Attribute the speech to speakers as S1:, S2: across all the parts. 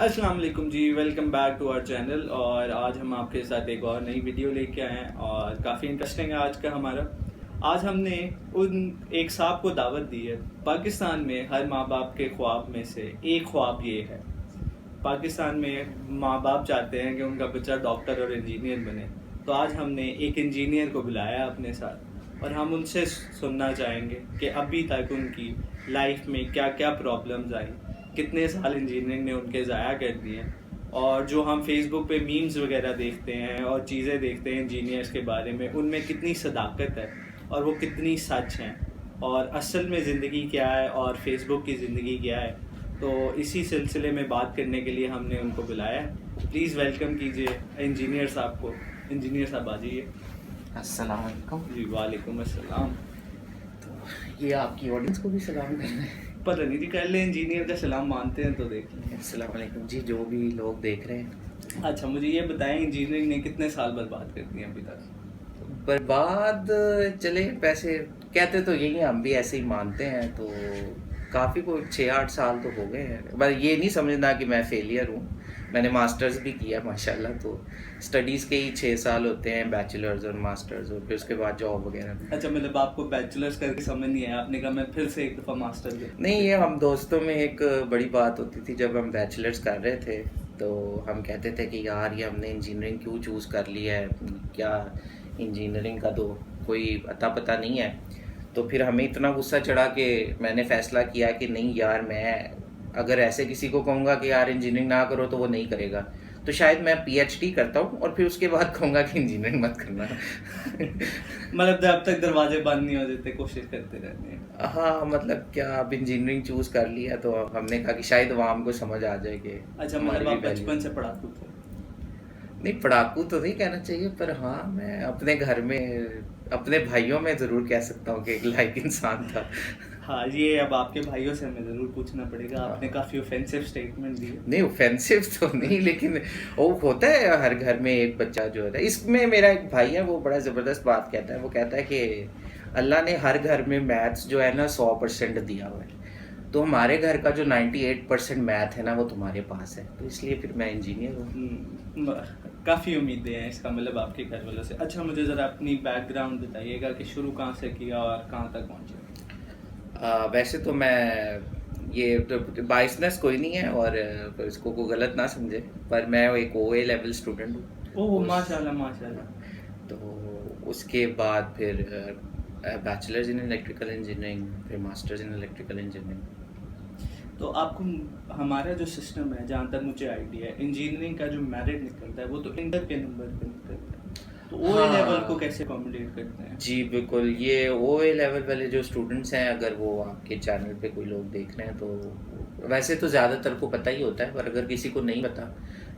S1: अस्सलाम वालेकुम जी, welcome back to our channel. और आज हम आपके साथ एक और नई वीडियो लेके आए हैं और काफ़ी इंटरेस्टिंग है आज का हमारा। आज हमने उन एक साहब को दावत दी है। पाकिस्तान में हर माँ बाप के ख्वाब में से एक ख्वाब ये है। पाकिस्तान में माँ बाप चाहते हैं कि उनका बच्चा डॉक्टर और इंजीनियर बने। तो आज हमने एक इंजीनियर को बुलाया अपने साथ और हम उनसे सुनना चाहेंगे कि अभी तक उनकी लाइफ में क्या क्या प्रॉब्लम्स आई, कितने साल इंजीनियरिंग ने उनके ज़ाया कर दिए, और जो हम फेसबुक पे मीम्स वगैरह देखते हैं और चीज़ें देखते हैं इंजीनियर्स के बारे में, उनमें कितनी सदाकत है और वो कितनी सच हैं, और असल में ज़िंदगी क्या है और फेसबुक की ज़िंदगी क्या है। तो इसी सिलसिले में बात करने के लिए हमने उनको बुलाया है। प्लीज़ वेलकम कीजिए इंजीनियर साहब को। इंजीनियर साहब आ जाइए।
S2: अस्सलाम वालेकुम।
S1: जी वालेकुम अस्सलाम।
S2: तो ये आपकी ऑडियंस को भी सलाम करना है।
S1: पता नहीं जी, कर ले, इंजीनियर का सलाम मानते हैं तो देख लें।
S2: अस्सलाम वालेकुम जी, जो भी लोग देख रहे हैं।
S1: अच्छा, मुझे ये बताएं, इंजीनियरिंग ने कितने साल बर्बाद कर दिए अभी तक?
S2: बर्बाद चले, पैसे कहते तो यही हैं, हम भी ऐसे ही मानते हैं। तो काफ़ी कोई 6-8 साल तो हो गए हैं। पर ये नहीं समझना कि मैं फेलियर हूँ। मैंने मास्टर्स भी किया माशाल्लाह। तो स्टडीज़ के ही 6 साल होते हैं, बैचलर्स और मास्टर्स, और फिर उसके बाद जॉब वगैरह भी।
S1: अच्छा, मतलब आपको बैचलर्स करके समझ नहीं आया, आपने कहा मैं फिर से एक दफ़ा मास्टर कर।
S2: नहीं, ये हम दोस्तों में एक बड़ी बात होती थी जब हम बैचलर्स कर रहे थे। तो हम कहते थे कि यार ये हमने इंजीनियरिंग क्यों चूज़ कर लिया है, क्या इंजीनियरिंग का तो कोई अता पता नहीं है। तो फिर हमें इतना गुस्सा चढ़ा कि मैंने फ़ैसला किया कि नहीं यार, मैं अगर ऐसे किसी को कहूँगा कि यार इंजीनियरिंग ना करो तो वो नहीं करेगा। तो शायद मैं पीएचडी करता हूँ और फिर उसके बाद कहूँगा कि इंजीनियरिंग मत करना।
S1: मतलब जब तक दरवाजे बंद नहीं हो जाते कोशिश करते रहते हैं।
S2: हाँ, मतलब क्या, अब इंजीनियरिंग चूज़ कर लिया तो हमने कहा कि शायद अवाम को समझ आ जाए कि
S1: अच्छा,
S2: हमारी
S1: मतलब
S2: भी
S1: आप
S2: वैल्यू।
S1: बचपन से पढ़ाकू थे?
S2: नहीं, पढ़ाकू तो नहीं कहना चाहिए, पर हाँ मैं अपने घर में अपने भाइयों में ज़रूर कह सकता हूँ कि एक लायक इंसान था।
S1: हाँ, ये अब आपके भाइयों से हमें ज़रूर पूछना पड़ेगा। आपने
S2: हाँ।
S1: काफ़ी ऑफेंसिव स्टेटमेंट दिए।
S2: नहीं, ऑफेंसिव तो नहीं, लेकिन वो होता है हर घर में एक बच्चा जो होता है। इसमें मेरा एक भाई है, वो बड़ा ज़बरदस्त बात कहता है। वो कहता है कि अल्लाह ने हर घर में मैथ्स जो है ना 100% दिया हुआ है। तो हमारे घर का जो 98% मैथ है ना वो तुम्हारे पास है, तो इसलिए फिर मैं इंजीनियर हूँ।
S1: काफ़ी उम्मीदें हैं इसका मतलब आपके घर वालों से। अच्छा, मुझे ज़रा अपनी बैकग्राउंड बताइएगा कि शुरू कहाँ से किया और कहाँ तक पहुँचे।
S2: वैसे तो मैं, ये तो बाइसनेस कोई नहीं है और तो इसको को गलत ना समझे, पर मैं एक ओए लेवल स्टूडेंट हूँ।
S1: ओह माशाल्लाह माशाल्लाह।
S2: तो उसके बाद फिर बैचलर्स इन इलेक्ट्रिकल इंजीनियरिंग, फिर मास्टर्स इन इलेक्ट्रिकल इंजीनियरिंग।
S1: तो आपको हमारा जो सिस्टम है, जहाँ तक मुझे आइडिया है, इंजीनियरिंग का जो मेरिट निकलता है वो तो इंटर के नंबर पे निकलता है। तो ओए लेवल को
S2: हाँ
S1: कैसे अकोमोडेट करते हैं?
S2: जी बिल्कुल, ये ओए लेवल वाले जो स्टूडेंट्स हैं, अगर वो आपके चैनल पे कोई लोग देख रहे हैं तो वैसे तो ज़्यादातर को पता ही होता है, पर अगर किसी को नहीं पता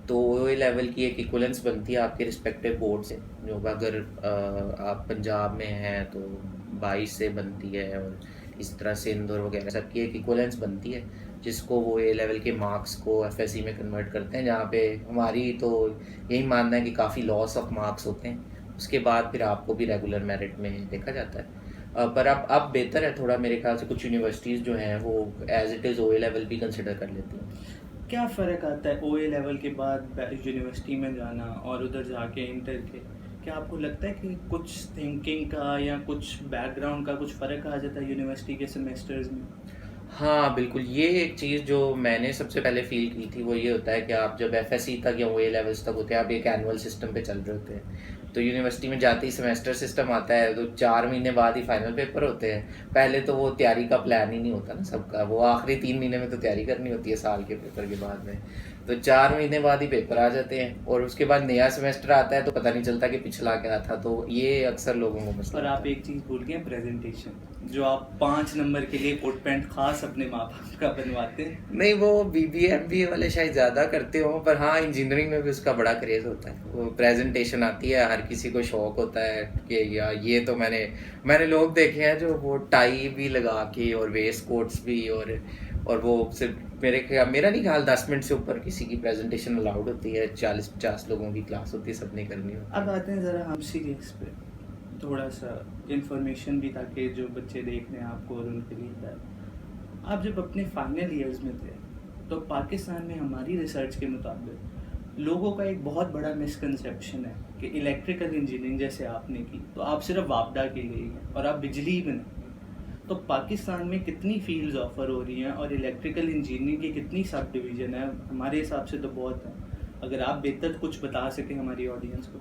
S2: तो ओए लेवल की एक इक्वलेंस बनती है आपके रिस्पेक्टिव बोर्ड से। जो अगर आप पंजाब में हैं तो 22 से बनती है, और इस तरह से इंदौर वगैरह सबकी एक इक्वलेंस बनती है, जिसको वो ए लेवल के मार्क्स को एफएससी में कन्वर्ट करते हैं। जहाँ पे हमारी तो यही मानना है कि काफ़ी लॉस ऑफ मार्क्स होते हैं। उसके बाद फिर आपको भी रेगुलर मेरिट में देखा जाता है। पर अब बेहतर है थोड़ा, मेरे ख्याल से कुछ यूनिवर्सिटीज़ जो हैं वो एज इट इज़ ओए लेवल भी कंसिडर कर लेती हैं।
S1: क्या फ़र्क आता है ओए लेवल के बाद यूनिवर्सिटी में जाना और उधर जाके इंटर के? क्या आपको लगता है कि कुछ थिंकिंग का या कुछ बैकग्राउंड का कुछ फ़र्क आ जाता है यूनिवर्सिटी के सेमेस्टर्स में?
S2: हाँ बिल्कुल, ये एक चीज़ जो मैंने सबसे पहले फील की थी वो ये होता है कि आप जब एफएससी तक या ओए लेवल्स तक होते हैं, आप एक एनुअल सिस्टम पे चल रहे होते हैं। तो यूनिवर्सिटी में जाते ही सेमेस्टर सिस्टम आता है, तो 4 महीने बाद ही फाइनल पेपर होते हैं। पहले तो वो तैयारी का प्लान ही नहीं होता ना सबका, वो आखिरी 3 महीने में तो तैयारी करनी होती है साल के पेपर के बाद में। तो 4 महीने बाद ही पेपर आ जाते हैं, और उसके बाद नया सेमेस्टर आता है तो पता नहीं चलता कि पिछला क्या था। तो ये अक्सर लोगों को मसला
S1: और
S2: होता
S1: आप
S2: है।
S1: एक चीज़ भूल गए, प्रेजेंटेशन, जो आप 5 नंबर के लिए कोट पैंट खास अपने माँ बाप का बनवाते हैं।
S2: नहीं, वो बीबीए एमबीए वाले शायद ज़्यादा करते हो, पर हाँ इंजीनियरिंग में भी उसका बड़ा क्रेज़ होता है। वो प्रेजेंटेशन आती है, हर किसी को शौक होता है कि यार ये तो मैंने लोग देखे हैं जो वो टाई भी लगा के और वेस्ट कोट्स भी, और वो सिर्फ मेरा नहीं ख्याल 10 मिनट से ऊपर किसी की प्रेजेंटेशन अलाउड होती है। 40-50 लोगों की क्लास होती है, सबने करनी होती
S1: अब
S2: है।
S1: आते हैं ज़रा हम सीरीज पे, थोड़ा सा इंफॉर्मेशन भी, ताकि जो बच्चे देख रहे हैं आपको और उनके लिए है। आप जब अपने फाइनल ईयर्स में थे तो पाकिस्तान में हमारी रिसर्च के मुताबिक लोगों का एक बहुत बड़ा मिसकंसेप्शन है कि इलेक्ट्रिकल इंजीनियरिंग जैसे आपने की तो आप सिर्फ वापडा के लिए हैं और आप बिजली ही बनाएंगे। तो पाकिस्तान में कितनी फील्ड्स ऑफर हो रही हैं और इलेक्ट्रिकल इंजीनियरिंग की कितनी सब डिवीज़न है? हमारे हिसाब से तो बहुत है। अगर आप बेहतर कुछ बता सकें हमारी ऑडियंस को।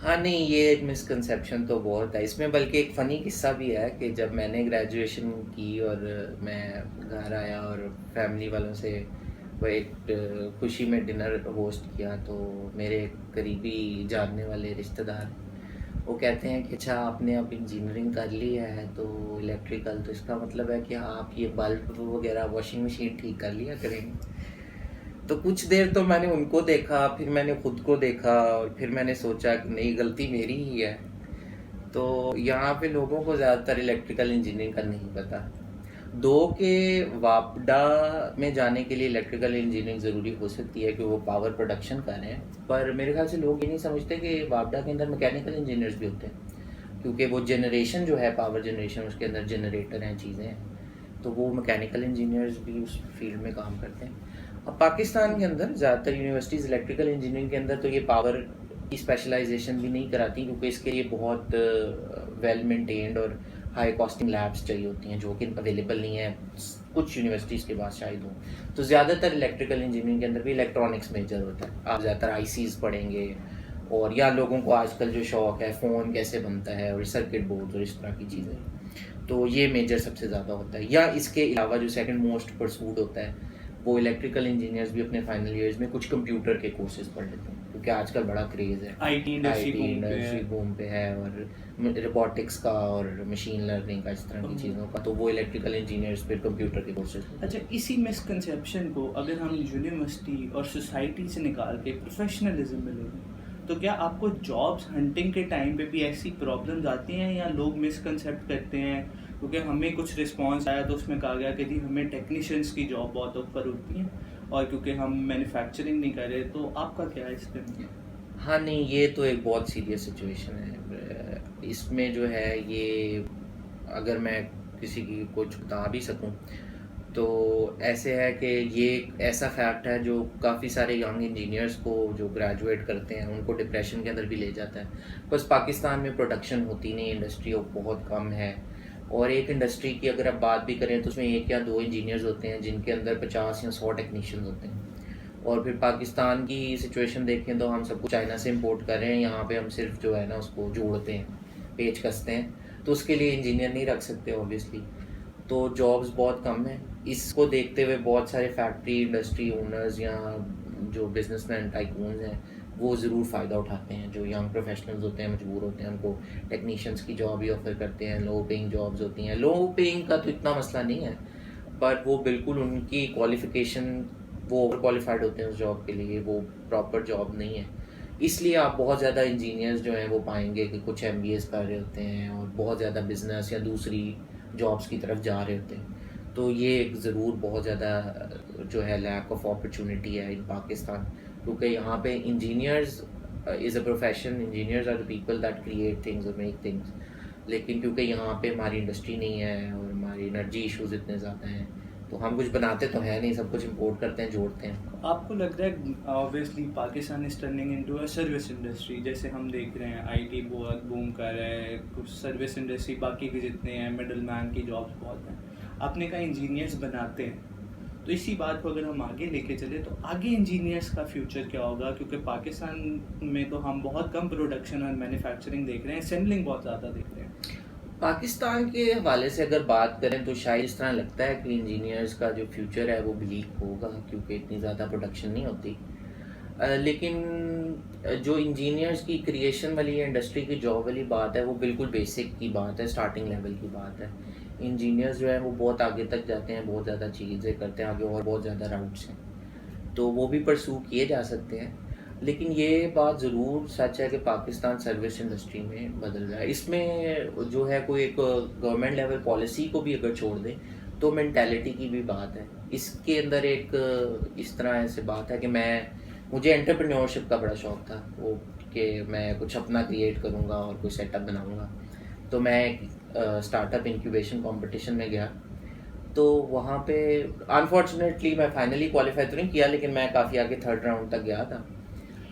S2: हाँ नहीं, ये एक मिसकंसेप्शन तो बहुत है इसमें, बल्कि एक फ़नी किस्सा भी है कि जब मैंने ग्रेजुएशन की और मैं घर आया और फैमिली वालों से वो एक खुशी में डिनर होस्ट किया, तो मेरे करीबी जानने वाले रिश्तेदार वो कहते हैं कि अच्छा आपने अब इंजीनियरिंग कर ली है तो इलेक्ट्रिकल, तो इसका मतलब है कि आप ये बल्ब वगैरह वॉशिंग मशीन ठीक कर लिया करेंगे। तो कुछ देर तो मैंने उनको देखा, फिर मैंने खुद को देखा और फिर मैंने सोचा कि नहीं, गलती मेरी ही है। तो यहाँ पे लोगों को ज़्यादातर इलेक्ट्रिकल इंजीनियरिंग का नहीं पता। दो के वापडा में जाने के लिए इलेक्ट्रिकल इंजीनियरिंग ज़रूरी हो सकती है कि वो पावर प्रोडक्शन कर रहे हैं, पर मेरे ख्याल से लोग ये नहीं समझते कि वापडा के अंदर मैकेनिकल इंजीनियर्स भी होते हैं, क्योंकि वो जनरेशन जो है पावर जनरेशन, उसके अंदर जनरेटर हैं, चीज़ें हैं, तो वो मैकेनिकल इंजीनियर्स भी उस फील्ड में काम करते हैं। अब पाकिस्तान के अंदर ज़्यादातर यूनिवर्सिटीज़ इलेक्ट्रिकल इंजीनियरिंग के अंदर तो ये पावर की स्पेशलाइजेशन भी नहीं कराती, क्योंकि इसके लिए बहुत वेल मेंटेन्ड और हाई कॉस्टिंग लैब्स चाहिए होती हैं जो कि अवेलेबल नहीं है कुछ यूनिवर्सिटीज़ के पास शायद हो। तो ज़्यादातर इलेक्ट्रिकल इंजीनियरिंग के अंदर भी इलेक्ट्रॉनिक्स मेजर होता है। आप ज़्यादातर आईसीज पढ़ेंगे, और या लोगों को आजकल जो शौक है फ़ोन कैसे बनता है और सर्किट बोर्ड और इस तरह की चीज़ें, तो ये मेजर सबसे ज़्यादा होता है। या इसके अलावा जो सेकंड मोस्ट परसूड होता है वो इलेक्ट्रिकल इंजीनियर्स भी अपने फाइनल ईयर्स में कुछ कंप्यूटर के कोर्सेज पढ़ लेते हैं, क्योंकि आजकल बड़ा क्रेज़ है,
S1: आईटी
S2: इंडस्ट्री बूम पे है, और रोबोटिक्स का और मशीन लर्निंग का, इस तरह की चीज़ों का, तो वो इलेक्ट्रिकल इंजीनियर्स फिर कंप्यूटर के कोर्सेज।
S1: अच्छा, इसी मिसकंसेप्शन को अगर हम यूनिवर्सिटी और सोसाइटी से निकाल के प्रोफेशनलिज्म में लें, तो क्या आपको जॉब्स हंटिंग के टाइम पे भी ऐसी प्रॉब्लम्स आती हैं, या लोग मिसकंसेप्ट करते हैं क्योंकि हमें कुछ रिस्पांस आया तो उसमें कहा गया कि जी हमें टेक्नीशियंस की जॉब बहुत ऑफर होती हैं और क्योंकि हम मैन्युफैक्चरिंग नहीं कर रहे, तो आपका क्या है इस पर?
S2: हाँ नहीं, ये तो एक बहुत सीरियस सिचुएशन है। इसमें जो है ये, अगर मैं किसी की कुछ बता भी सकूं तो ऐसे है कि ये एक ऐसा फैक्ट है जो काफ़ी सारे यंग इंजीनियर्स को जो ग्रेजुएट करते हैं उनको डिप्रेशन के अंदर भी ले जाता है। बस पाकिस्तान में प्रोडक्शन होती नहीं, इंडस्ट्री बहुत कम है, और एक इंडस्ट्री की अगर आप बात भी करें तो उसमें 1 या 2 इंजीनियर्स होते हैं जिनके अंदर 50 या 100 टेक्नीशियंस होते हैं। और फिर पाकिस्तान की सिचुएशन देखें तो हम सब कुछ चाइना से इंपोर्ट कर रहे हैं, यहाँ पे हम सिर्फ जो है ना उसको जोड़ते हैं, पेच कसते हैं, तो उसके लिए इंजीनियर नहीं रख सकते ऑब्वियसली, तो जॉब्स बहुत कम हैं। इसको देखते हुए बहुत सारे फैक्ट्री इंडस्ट्री ओनर्स या जो बिजनेसमैन टाइकून्स हैं वो ज़रूर फ़ायदा उठाते हैं। जो यंग प्रोफेशनल्स होते हैं मजबूर होते हैं, उनको टेक्नीशियंस की जॉब ही ऑफ़र करते हैं, लो पेइंग जॉब्स होती हैं। लो पेइंग का तो इतना मसला नहीं है, पर वो बिल्कुल उनकी क्वालिफ़िकेशन, वो ओवर क्वालिफाइड होते हैं उस जॉब के लिए, वो प्रॉपर जॉब नहीं है। इसलिए आप बहुत ज़्यादा इंजीनियर्स जो हैं वो पाएंगे कि कुछ MBAs कर रहे होते हैं और बहुत ज़्यादा बिजनेस या दूसरी जॉब्स की तरफ जा रहे होते हैं। तो ये एक ज़रूर बहुत ज़्यादा जो है लैक ऑफ अपॉर्चुनिटी है इन पाकिस्तान, क्योंकि यहाँ पे engineers is a profession, engineers are the people that create things और मेक थिंग्स, लेकिन क्योंकि यहाँ पे हमारी इंडस्ट्री नहीं है और हमारी एनर्जी इश्यूज इतने ज़्यादा हैं, तो हम कुछ बनाते तो है नहीं, सब कुछ इंपोर्ट करते हैं, जोड़ते हैं।
S1: आपको लग रहा है obviously Pakistan is turning into a service industry, जैसे हम देख रहे हैं आईटी बहुत बूम कर रहा है, कुछ सर्विस इंडस्ट्री बाकी के जितने हैं मिडल मैन की जॉब्स बहुत हैं, आपने कहा इंजीनियर्स बनाते हैं, तो इसी बात को अगर हम आगे लेके चले तो आगे इंजीनियर्स का फ्यूचर क्या होगा? क्योंकि पाकिस्तान में तो हम बहुत कम प्रोडक्शन और मैन्युफैक्चरिंग देख रहे हैं, असेंबलिंग बहुत ज़्यादा देख रहे हैं।
S2: पाकिस्तान के हवाले से अगर बात करें तो शायद इस तरह लगता है कि इंजीनियर्स का जो फ्यूचर है वो ब्लीक होगा, क्योंकि इतनी ज़्यादा प्रोडक्शन नहीं होती। लेकिन जो इंजीनियर्स की क्रिएशन वाली या इंडस्ट्री की जॉब वाली बात है वो बिल्कुल बेसिक की बात है, स्टार्टिंग लेवल की बात है। इंजीनियर्स जो है वो बहुत आगे तक जाते हैं, बहुत ज़्यादा चीज़ें करते हैं आगे, और बहुत ज़्यादा राउट्स हैं, तो वो भी परसू किए जा सकते हैं। लेकिन ये बात ज़रूर सच है कि पाकिस्तान सर्विस इंडस्ट्री में बदल रहा है। इसमें जो है कोई एक गवर्नमेंट लेवल पॉलिसी को भी अगर छोड़ दें तो मेंटालिटी की भी बात है। इसके अंदर एक इस तरह से बात है कि मुझे एंटरप्रेन्योरशिप का बड़ा शौक़ था, वो कि मैं कुछ अपना क्रिएट करूँगा और कोई सेटअप बनाऊँगा। तो मैं स्टार्टअप इंक्यूबेशन कंपटीशन में गया, तो वहाँ पे अनफॉर्चुनेटली मैं फाइनली क्वालिफाई तो नहीं किया, लेकिन मैं काफ़ी आगे थर्ड राउंड तक गया था।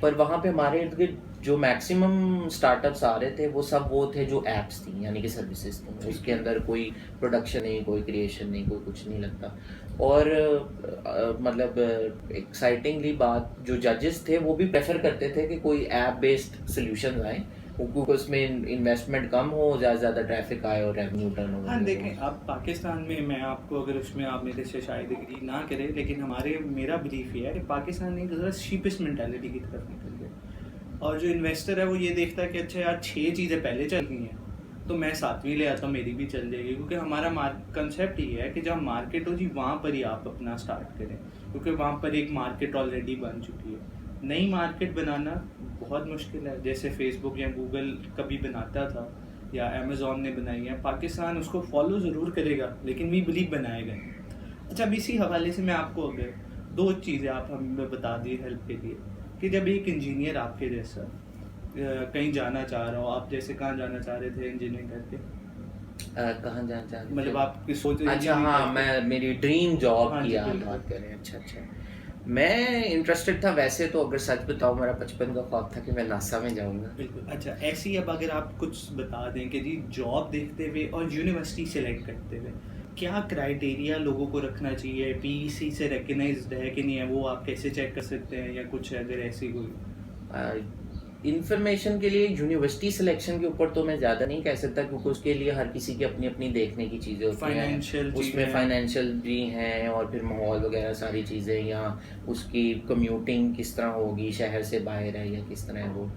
S2: पर वहाँ पे हमारे इर्द गिर्द जो मैक्सिमम स्टार्टअप आ रहे थे वो थे जो एप्स थी, यानी कि सर्विसेज थी। उसके अंदर कोई प्रोडक्शन नहीं, कोई क्रिएशन नहीं, कोई कुछ नहीं लगता। और मतलब एक्साइटिंगली बात, जो जजेस थे वो भी प्रेफर करते थे कि कोई ऐप बेस्ड सोल्यूशन आए, क्योंकि उसमें इन्वेस्टमेंट कम हो, ज़्यादा ट्रैफिक आए और रेवेन्यू टर्न हो।
S1: हाँ देखें, अब पाकिस्तान में मैं आपको, अगर उसमें आप मेरे से शायद एग्री ना करें, लेकिन मेरा बिलीफ ये है कि पाकिस्तान एक ज़रा शीपिश मेंटालिटी की तरफ निकल गया। और जो इन्वेस्टर है वो ये देखता है कि अच्छा यार 6 चीज़ें पहले चल गई हैं तो मैं 7वीं ले आता हूँ, मेरी भी चल जाएगी। क्योंकि हमारा कंसेप्ट ये है कि जहाँ मार्केट हो जी वहाँ पर ही आप अपना स्टार्ट करें, क्योंकि वहाँ पर एक मार्केट ऑलरेडी बन चुकी है। नई मार्केट बनाना बहुत मुश्किल है। जैसे फेसबुक या गूगल कभी बनाता था या अमेज़ॉन ने बनाई है, पाकिस्तान उसको फॉलो ज़रूर करेगा लेकिन वी बिलीव बनाएगा। अच्छा, अब इसी हवाले से मैं आपको अगर 2 चीज़ें आप हमें बता दी हेल्प के लिए, कि जब एक इंजीनियर आपके जैसा कहीं जाना चाह रहा हो, आप जैसे कहाँ जाना चाह रहे थे इंजीनियरिंग करके?
S2: कहाँ जाना चाह रहे थे?
S1: मतलब आपकी सोच?
S2: अच्छा हाँ, मैं मेरी ड्रीम जॉब
S1: हाँ
S2: की
S1: जी,
S2: आप
S1: बिल्कुल।
S2: बात कर रहे हैं। अच्छा, मैं इंटरेस्टेड था वैसे तो, अगर सच बताऊं मेरा बचपन का ख्वाब था कि मैं नासा में जाऊंगा।
S1: बिल्कुल। अच्छा, ऐसी अब अगर आप कुछ बता दें कि जी जॉब देखते हुए और यूनिवर्सिटी सेलेक्ट करते हुए क्या क्राइटेरिया लोगों को रखना चाहिए, पीईसी से रिकग्नाइज्ड है कि नहीं है, वो आप कैसे चेक कर सकते हैं, या कुछ अगर ऐसी कोई
S2: इंफॉर्मेशन के लिए यूनिवर्सिटी सिलेक्शन के ऊपर तो मैं ज़्यादा नहीं कह सकता, क्योंकि उसके लिए हर किसी की अपनी अपनी देखने की चीज़ें होती हैं।
S1: फाइनेंशियल
S2: उसमें फाइनेंशियल भी हैं और फिर माहौल वगैरह सारी चीज़ें, या उसकी कम्यूटिंग किस तरह होगी, शहर से बाहर है या किस तरह है वो।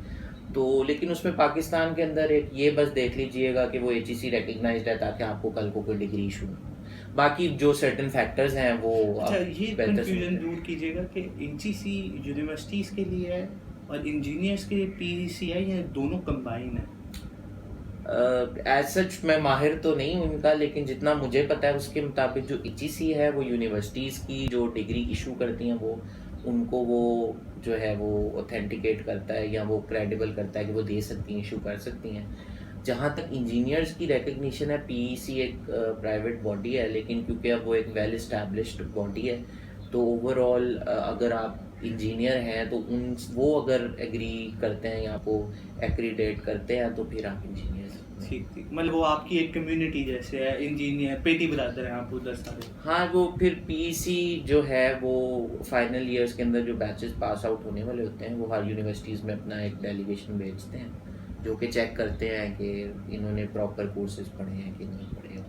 S2: तो लेकिन उसमें पाकिस्तान के अंदर एक ये बस देख लीजिएगा कि वो HEC रिकग्नाइज्ड है, ताकि आपको कल को कोई डिग्री इशू हो। बाकी जो सर्टेन फैक्टर्स हैं वो
S1: अच्छा, ये
S2: बेहतर
S1: कंफ्यूजन दूर कीजिएगा कि HEC यूनिवर्सिटीज़ के लिए है और इंजीनियर्स के लिए पीईसी है, या दोनों कंबाइन है?
S2: एज सच मैं माहिर तो नहीं हूँ इनका, लेकिन जितना मुझे पता है उसके मुताबिक जो HEC है वो यूनिवर्सिटीज़ की जो डिग्री इशू करती हैं वो उनको वो जो है वो ऑथेंटिकेट करता है या वो क्रेडिबल करता है कि वो दे सकती हैं, इशू कर सकती हैं। जहाँ तक इंजीनियर्स की रिकग्निशन है, PEC एक प्राइवेट बॉडी है, लेकिन क्योंकि अब वो एक वेल इस्टेब्लिश्ड बॉडी है, तो ओवरऑल अगर आप इंजीनियर हैं तो वो अगर एग्री करते हैं या वो एक्रीडेट करते हैं तो फिर आप इंजीनियर।
S1: ठीक, मतलब वो आपकी एक कम्युनिटी जैसे है, इंजीनियर पेटी ब्रदर हैं आप उधर सारे।
S2: हाँ, वो फिर PEC जो है वो फाइनल ईयर्स के अंदर जो बैचेस पास आउट होने वाले होते हैं वो हर यूनिवर्सिटीज़ में अपना एक डेलीगेशन भेजते हैं, जो कि चेक करते हैं कि इन्होंने प्रॉपर कोर्सेज पढ़े हैं कि नहीं पढ़े,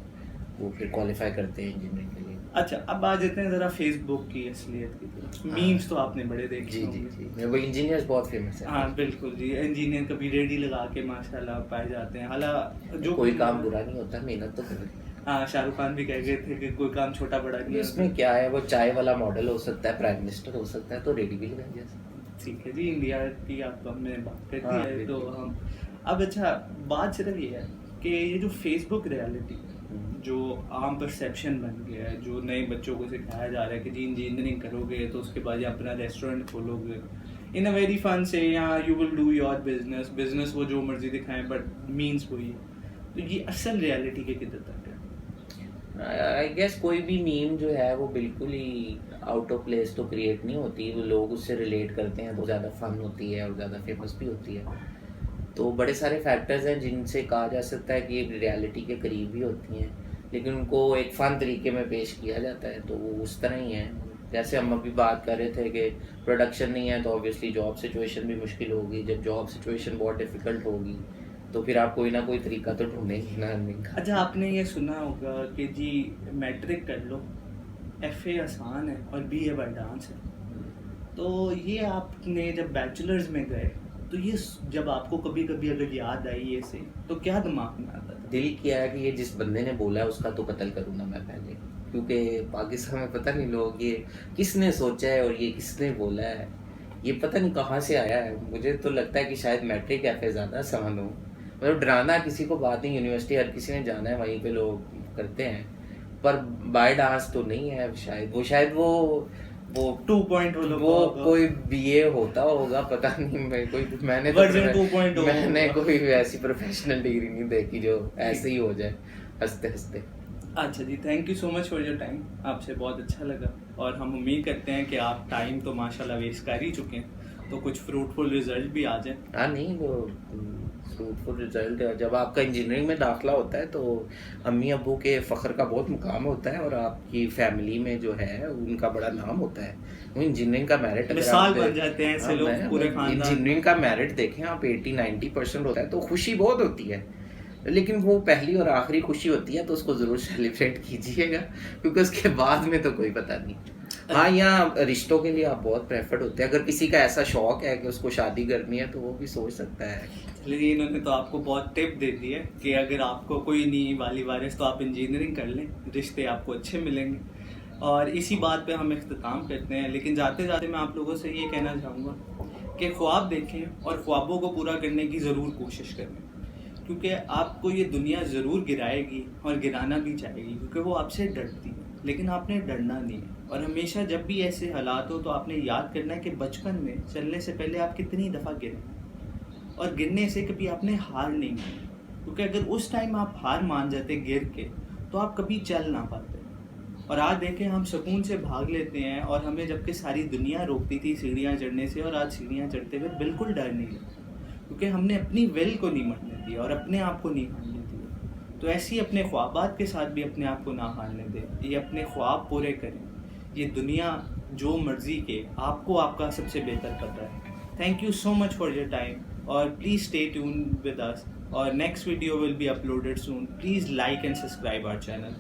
S2: वो फिर क्वालिफाई करते हैं इंजीनियरिंग के लिए।
S1: अच्छा, अब आ जाते हैं ज़रा फेसबुक की असलियत की तरफ। मीम्स तो आपने बड़े देखे
S2: जी जी
S1: होंगे।
S2: जी, वो इंजीनियर्स बहुत फेमस है।
S1: हाँ बिल्कुल जी, इंजीनियर कभी रेडी लगा के माशाल्लाह पाए जाते हैं। हालांकि जो
S2: कोई काम बुरा नहीं होता, मेहनत तो करें।
S1: हाँ, शाहरुख खान भी कह गए थे कि कोई काम छोटा बड़ा नहीं है।
S2: इसमें क्या है, वो चाय वाला मॉडल हो सकता है, प्राइम मिनिस्टर हो सकता है, तो रेडी भी लगा जा सकता है।
S1: ठीक है जी, इंडिया की आप हमने बात कर दी
S2: हाँ,
S1: है तो
S2: बिल्कुल।
S1: हम अब अच्छा बात सिर्फ ये है कि ये जो फेसबुक रियलिटी जो आम परसेप्शन बन गया है, जो नए बच्चों को सिखाया जा रहा है कि जी इंजीनियरिंग करोगे तो उसके बाद अपना रेस्टोरेंट खोलोगे इन अ वेरी फन से, या you will do your business वो जो मर्जी दिखाएं बट मीन्स वही है। तो ये असल रियलिटी के किधर तक है?
S2: आई गेस कोई भी मीम जो है वो बिल्कुल ही आउट ऑफ प्लेस तो क्रिएट नहीं होती, वो लोग उससे रिलेट करते हैं तो ज़्यादा फन होती है और ज़्यादा फेमस भी होती है। तो बड़े सारे फैक्टर्स हैं जिनसे कहा जा सकता है कि ये रियलिटी के करीब भी होती हैं, लेकिन उनको एक फ़न तरीके में पेश किया जाता है, तो वो उस तरह ही है। जैसे हम अभी बात कर रहे थे कि प्रोडक्शन नहीं है तो ऑब्वियसली जॉब सिचुएशन भी मुश्किल होगी। जब जॉब सिचुएशन बहुत डिफ़िकल्ट होगी तो फिर आप कोई ना कोई तरीका तो ढूंढेंगे ना अर्निंग का।
S1: अच्छा, आपने ये सुना होगा कि जी मैट्रिक कर लो, FA आसान है और BA बाय डांस है। तो ये आपने जब बैचलर्स में गए तो ये जब आपको कभी कभी अगर याद आई ये से, तो क्या दिमाग में आता था?
S2: दिल किया है कि ये जिस बंदे ने बोला है उसका तो कत्ल करूँगा मैं पहले, क्योंकि पाकिस्तान में पता नहीं लोग ये किसने सोचा है और ये किसने बोला है, ये पता नहीं कहाँ से आया है। मुझे तो लगता है कि शायद मैट्रिक FA ज़्यादा आसान हो। मतलब डराना किसी को बात नहीं, यूनिवर्सिटी हर किसी ने जाना है, वहीं पे लोग करते हैं, पर बाय डांस तो नहीं है। शायद वो
S1: 2.0
S2: वो कोई BA होता होगा, पता नहीं। मैंने कोई ऐसी प्रोफेशनल डिग्री नहीं देखी जो ऐसे ही हो जाए हंसते हंसते।
S1: अच्छा जी, thank you so much for your time. आपसे बहुत अच्छा लगा और हम उम्मीद करते हैं कि आप टाइम तो माशाल्लाह वेस्ट कर ही चुके हैं, तो कुछ फ्रूटफुल रिजल्ट भी आ जाए।
S2: हाँ नहीं वो फ्रूटफुल रिजल्ट जब आपका इंजीनियरिंग में दाखिला होता है तो अम्मी अब्बू के फ़ख्र का बहुत मुकाम होता है और आपकी फैमिली में जो है उनका बड़ा नाम होता है। वो इंजीनियरिंग का मेरिट अगर
S1: मिसाल
S2: आप
S1: बन जाते हैं ऐसे
S2: हाँ
S1: लोग पूरे
S2: मैं
S1: खानदान।
S2: इंजीनियरिंग का मेरिट देखें आप 80-90% होता है तो खुशी बहुत होती है, लेकिन वो पहली और आखिरी खुशी होती है तो उसको ज़रूर सेलिब्रेट कीजिएगा क्योंकि उसके बाद में तो कोई पता नहीं। हाँ यहाँ रिश्तों के लिए आप बहुत प्रेफर्ड होते हैं, अगर किसी का ऐसा शौक है कि उसको शादी करनी है तो वो भी सोच सकता है।
S1: चलिए, इन्होंने तो आपको बहुत टिप दे दी है कि अगर आपको कोई नहीं वाली वारिस तो आप इंजीनियरिंग कर लें, रिश्ते आपको अच्छे मिलेंगे। और इसी बात पे हम इख्तिताम करते हैं, लेकिन जाते जाते मैं आप लोगों से ये कहना चाहूँगा कि ख्वाब देखें और ख्वाबों को पूरा करने की ज़रूर कोशिश करें, क्योंकि आपको ये दुनिया ज़रूर गिराएगी और गिराना भी चाहेगी, क्योंकि वो आपसे डरती है, लेकिन आपने डरना नहीं है। और हमेशा जब भी ऐसे हालात हो तो आपने याद करना है कि बचपन में चलने से पहले आप कितनी दफ़ा गिरे और गिरने से कभी आपने हार नहीं मानी, क्योंकि अगर उस टाइम आप हार मान जाते गिर के तो आप कभी चल ना पाते। और आज देखें, हम सुकून से भाग लेते हैं और हमें जबकि सारी दुनिया रोकती थी सीढ़ियाँ चढ़ने से, और आज सीढ़ियाँ चढ़ते हुए बिल्कुल डर नहीं लगता, क्योंकि हमने अपनी विल को नहीं मरने दिया और अपने आप को नहीं हारने दिया। तो ऐसे ही अपने ख्वाबात के साथ भी अपने आप को ना हारने दें, ये अपने ख्वाब पूरे करें। ये दुनिया जो मर्जी के, आपको आपका सबसे बेहतर पता है। Thank you so much for your time और please stay tune with us और next video will be uploaded soon. Please like and subscribe our channel.